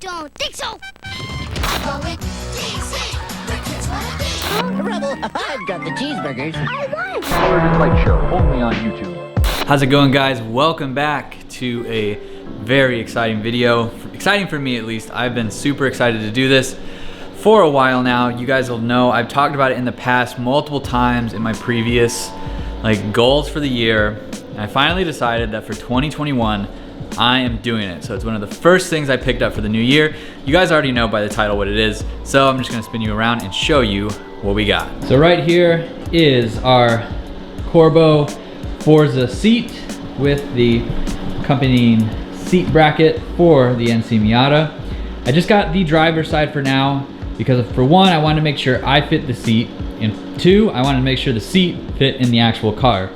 don't think so. Rebel, I've got the cheeseburgers. I want. Saturday Night Show, only on YouTube. How's it going, guys? Welcome back to a very exciting video. Exciting for me, at least. I've been super excited to do this for a while now. You guys will know I've talked about it in the past multiple times in my previous goals for the year. And I finally decided that for 2021, I am doing it. So it's one of the first things I picked up for the new year. You guys already know by the title what it is. So I'm just gonna spin you around and show you what we got. So right here is our Corbeau Forza seat with the accompanying seat bracket for the NC Miata. I just got the driver's side for now because for one, I wanted to make sure I fit the seat, and two, I wanted to make sure the seat fit in the actual car.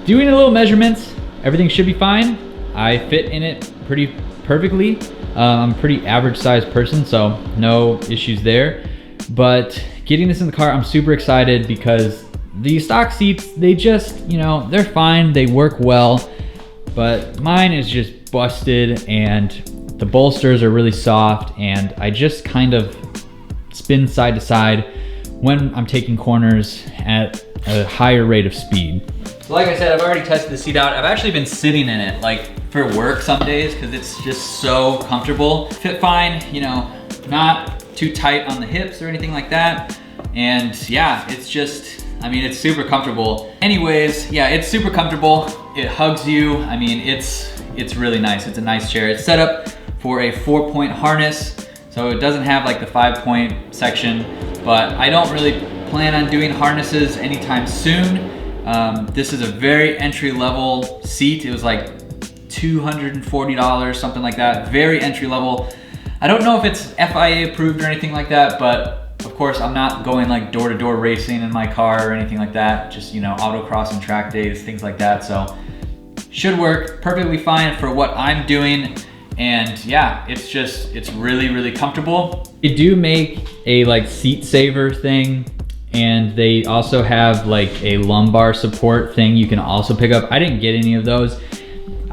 Doing a little measurements, everything should be fine. I fit in it pretty perfectly. I'm a pretty average sized person, so no issues there. But getting this in the car, I'm super excited because the stock seats, they just, they're fine, they work well, but mine is just busted and the bolsters are really soft, and I just kind of spin side to side when I'm taking corners at a higher rate of speed. So like I said, I've already tested the seat out. I've actually been sitting in it for work some days because it's just so comfortable. Fit fine, not too tight on the hips or anything like that. And yeah, it's just, it's super comfortable. Anyways, yeah, it's super comfortable. It hugs you. It's really nice. It's a nice chair. It's set up for a 4-point harness. So it doesn't have the 5-point section, but I don't really plan on doing harnesses anytime soon. This is a very entry-level seat. It was $240, something like that. Very entry-level. I don't know if it's FIA approved or anything like that, but of course I'm not going door-to-door racing in my car or anything like that. Just, autocross and track days, things like that. So should work perfectly fine for what I'm doing. And yeah, it's really, really comfortable. They do make a seat saver thing, and they also have a lumbar support thing you can also pick up. I didn't get any of those.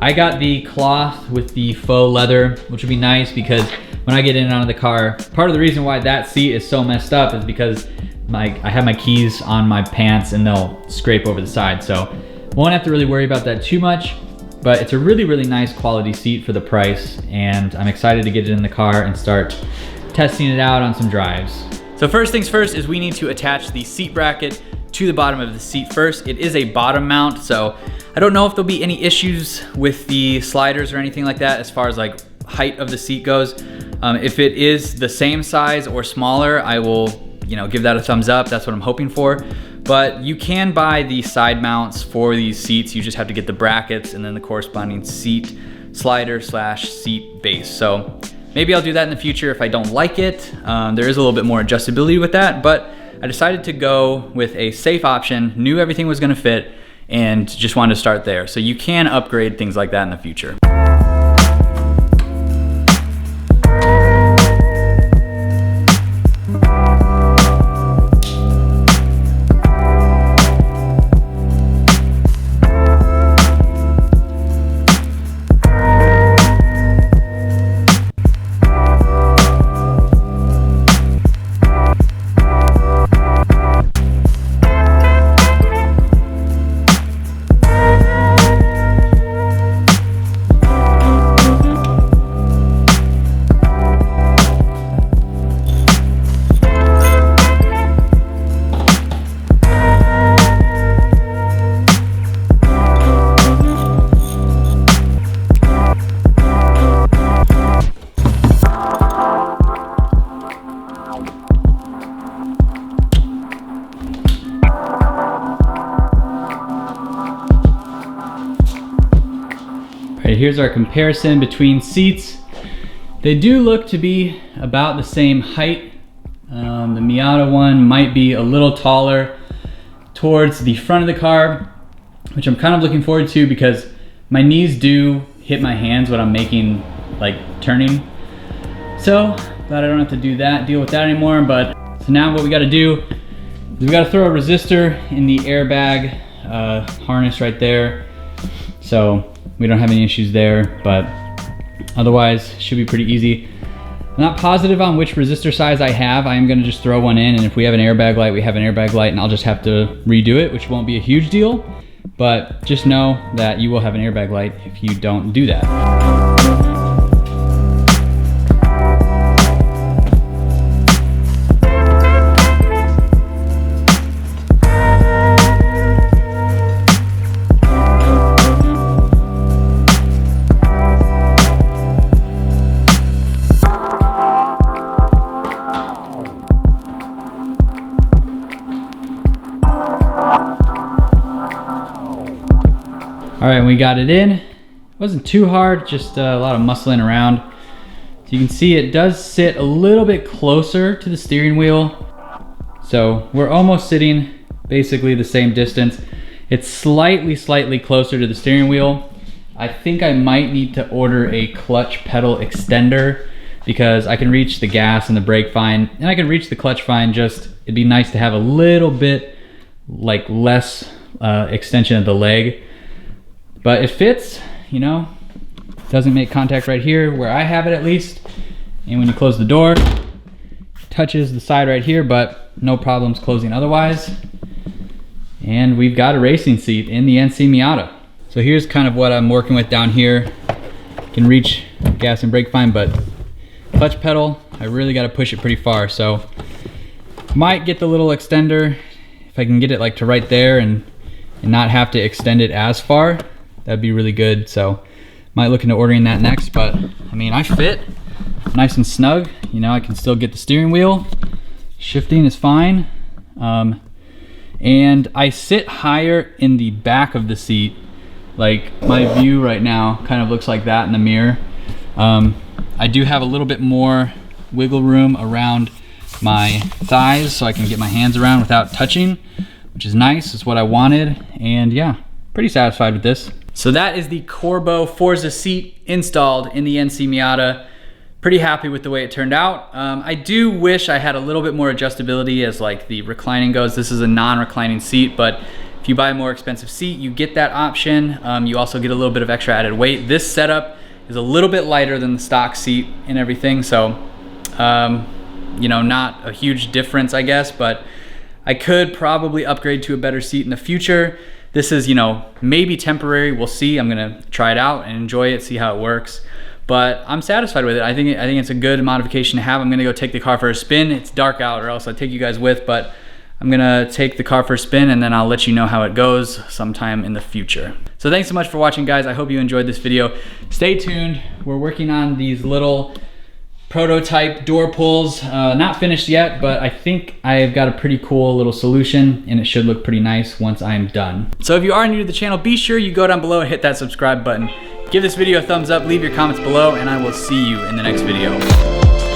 I got the cloth with the faux leather, which would be nice because when I get in and out of the car, part of the reason why that seat is so messed up is because I have my keys on my pants and they'll scrape over the side. So won't have to really worry about that too much, but it's a really, really nice quality seat for the price. And I'm excited to get it in the car and start testing it out on some drives. So first things first is we need to attach the seat bracket to the bottom of the seat first. It is a bottom mount, so I don't know if there'll be any issues with the sliders or anything like that as far as height of the seat goes. If it is the same size or smaller, I will give that a thumbs up. That's what I'm hoping for. But you can buy the side mounts for these seats. You just have to get the brackets and then the corresponding seat slider / seat base. So maybe I'll do that in the future if I don't like it. There is a little bit more adjustability with that, but I decided to go with a safe option, knew everything was gonna fit, and just wanted to start there. So you can upgrade things like that in the future. Here's our comparison between seats. They do look to be about the same height. The Miata one might be a little taller towards the front of the car, which I'm kind of looking forward to because my knees do hit my hands when I'm making turning. So glad I don't have to deal with that anymore. But so now what we got to do is we got to throw a resistor in the airbag harness right there. So we don't have any issues there, but otherwise should be pretty easy. I'm not positive on which resistor size I have. I am gonna just throw one in, and if we have an airbag light, we have an airbag light, and I'll just have to redo it, which won't be a huge deal. But just know that you will have an airbag light if you don't do that. All right, we got it in. It wasn't too hard, just a lot of muscling around. So you can see it does sit a little bit closer to the steering wheel. So we're almost sitting basically the same distance. It's slightly closer to the steering wheel. I think I might need to order a clutch pedal extender because I can reach the gas and the brake fine, and I can reach the clutch fine, just it'd be nice to have a little bit like less extension of the leg. But it fits, you know, doesn't make contact right here where I have it at least. And when you close the door, it touches the side right here, but no problems closing otherwise. And we've got a racing seat in the NC Miata. So here's kind of what I'm working with down here. Can reach gas and brake fine, but clutch pedal, I really got to push it pretty far. So might get the little extender if I can get it like to right there and not have to extend it as far. That'd be really good. So might look into ordering that next, but I mean, I fit nice and snug. You know, I can still get the steering wheel. Shifting is fine. And I sit higher in the back of the seat. Like my view right now kind of looks like that in the mirror. I do have a little bit more wiggle room around my thighs so I can get my hands around without touching, which is nice. It's what I wanted. And yeah, pretty satisfied with this. So that is the Corbeau Forza seat installed in the NC Miata. Pretty happy with the way it turned out. I do wish I had a little bit more adjustability as like the reclining goes. This is a non-reclining seat, but if you buy a more expensive seat, you get that option. You also get a little bit of extra added weight. This setup is a little bit lighter than the stock seat and everything. So, you know, not a huge difference, I guess, but I could probably upgrade to a better seat in the future. This is, you know, maybe temporary. We'll see. I'm gonna try it out and enjoy it, see how it works. But I'm satisfied with it. I think it's a good modification to have. I'm gonna go take the car for a spin. It's dark out, or else I'd take you guys with, but I'm gonna take the car for a spin and then I'll let you know how it goes sometime in the future. So thanks so much for watching, guys. I hope you enjoyed this video. Stay tuned. We're working on these little prototype door pulls. Not finished yet, but I think I've got a pretty cool little solution and it should look pretty nice once I'm done. So if you are new to the channel, be sure you go down below and hit that subscribe button. Give this video a thumbs up, leave your comments below, and I will see you in the next video.